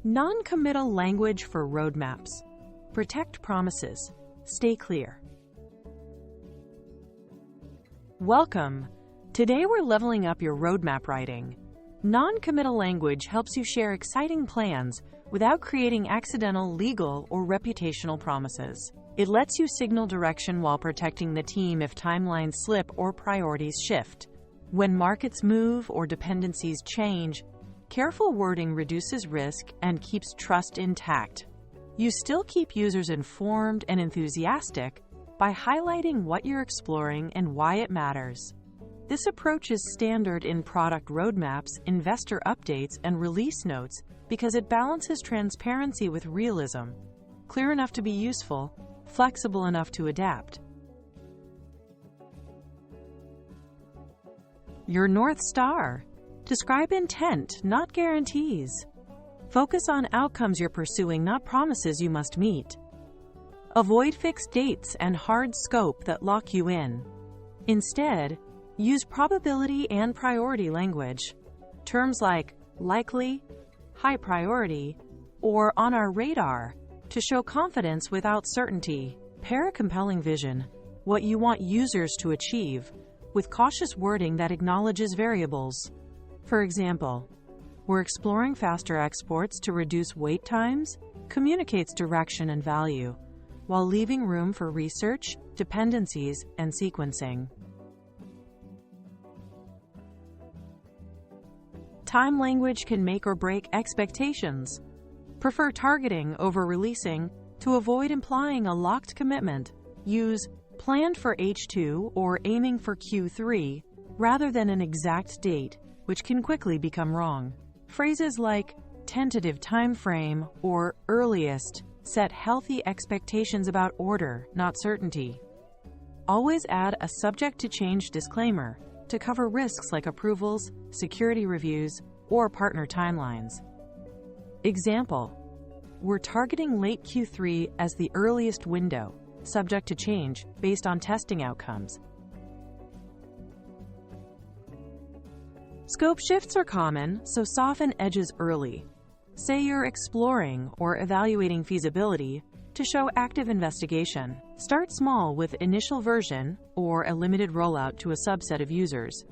Non-committal language for roadmaps. Protect promises. Stay clear. Welcome. Today we're leveling up your roadmap writing. Non-committal language helps you share exciting plans without creating accidental legal or reputational promises. It lets you signal direction while protecting the team if timelines slip or priorities shift. When markets move or dependencies change, careful wording reduces risk and keeps trust intact. You still keep users informed and enthusiastic by highlighting what you're exploring and why it matters. This approach is standard in product roadmaps, investor updates, and release notes because it balances transparency with realism, clear enough to be useful, flexible enough to adapt. Your North Star. Describe intent, not guarantees. Focus on outcomes you're pursuing, not promises you must meet. Avoid fixed dates and hard scope that lock you in. Instead, use probability and priority language. Terms like likely, high priority, or on our radar to show confidence without certainty. Pair a compelling vision, what you want users to achieve, with cautious wording that acknowledges variables. For example, we're exploring faster exports to reduce wait times, communicates direction and value, while leaving room for research, dependencies, and sequencing. Time language can make or break expectations. Prefer targeting over releasing to avoid implying a locked commitment. Use planned for H2 or aiming for Q3 rather than an exact date, which can quickly become wrong. Phrases like tentative time frame or earliest set healthy expectations about order, not certainty. Always add a subject to change disclaimer to cover risks like approvals, security reviews, or partner timelines. Example: we're targeting late Q3 as the earliest window, subject to change based on testing outcomes. Scope shifts are common, so soften edges early. Say you're exploring or evaluating feasibility to show active investigation. Start small with initial version or a limited rollout to a subset of users.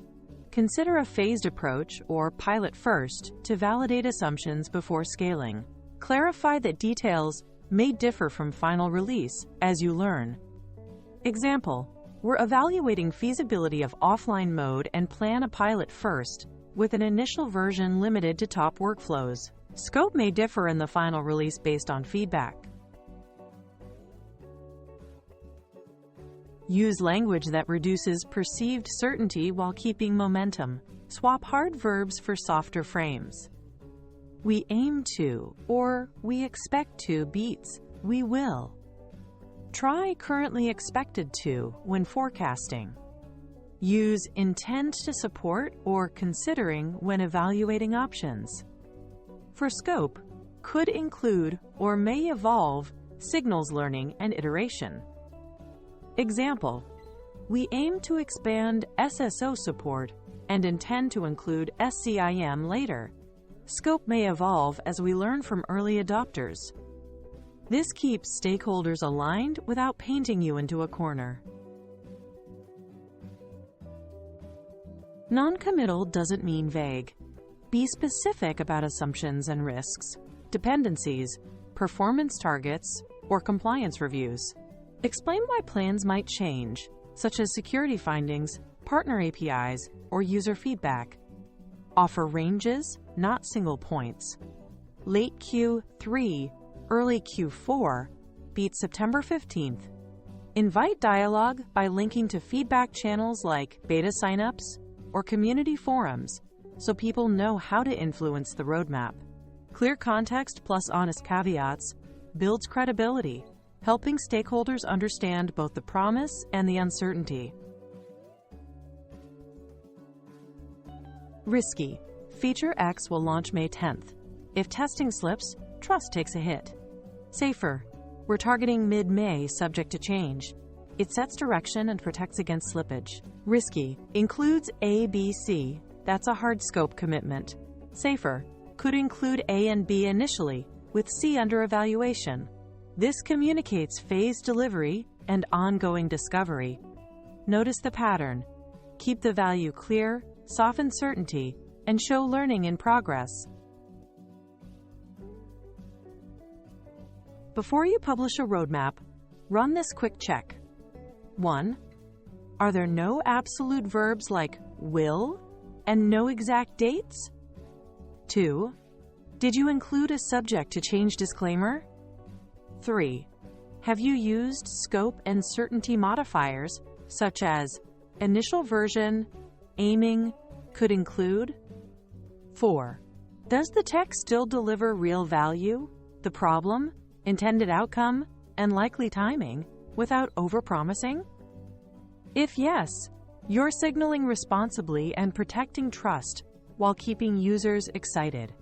Consider a phased approach or pilot first to validate assumptions before scaling. Clarify that details may differ from final release as you learn. Example: we're evaluating feasibility of offline mode and plan a pilot first, with an initial version limited to top workflows. Scope may differ in the final release based on feedback. Use language that reduces perceived certainty while keeping momentum. Swap hard verbs for softer frames. We aim to or we expect to beats we will. Try currently expected to when forecasting. Use intend to support or considering when evaluating options. For scope, could include or may evolve signals learning and iteration. Example: we aim to expand SSO support and intend to include SCIM later. Scope may evolve as we learn from early adopters. This keeps stakeholders aligned without painting you into a corner. Non-committal doesn't mean vague. Be specific about assumptions and risks, dependencies, performance targets, or compliance reviews. Explain why plans might change, such as security findings, partner APIs, or user feedback. Offer ranges, not single points. Late Q3, early Q4, beat September 15th. Invite dialogue by linking to feedback channels like beta signups or community forums so people know how to influence the roadmap. Clear context plus honest caveats builds credibility, helping stakeholders understand both the promise and the uncertainty. Risky. Feature X will launch May 10th. If testing slips, trust takes a hit. Safer. We're targeting mid-May, subject to change. It sets direction and protects against slippage. Risky. Includes A, B, C. That's a hard scope commitment. Safer. could include A and B initially, with C under evaluation. This communicates phased delivery and ongoing discovery. Notice the pattern. Keep the value clear, soften certainty, and show learning in progress. Before you publish a roadmap, run this quick check. 1. Are there no absolute verbs like will and no exact dates? 2. Did you include a subject to change disclaimer? 3. Have you used scope and certainty modifiers such as initial version, aiming, could include? 4. Does the text still deliver real value, the problem, intended outcome, and likely timing without overpromising? If yes, you're signaling responsibly and protecting trust while keeping users excited.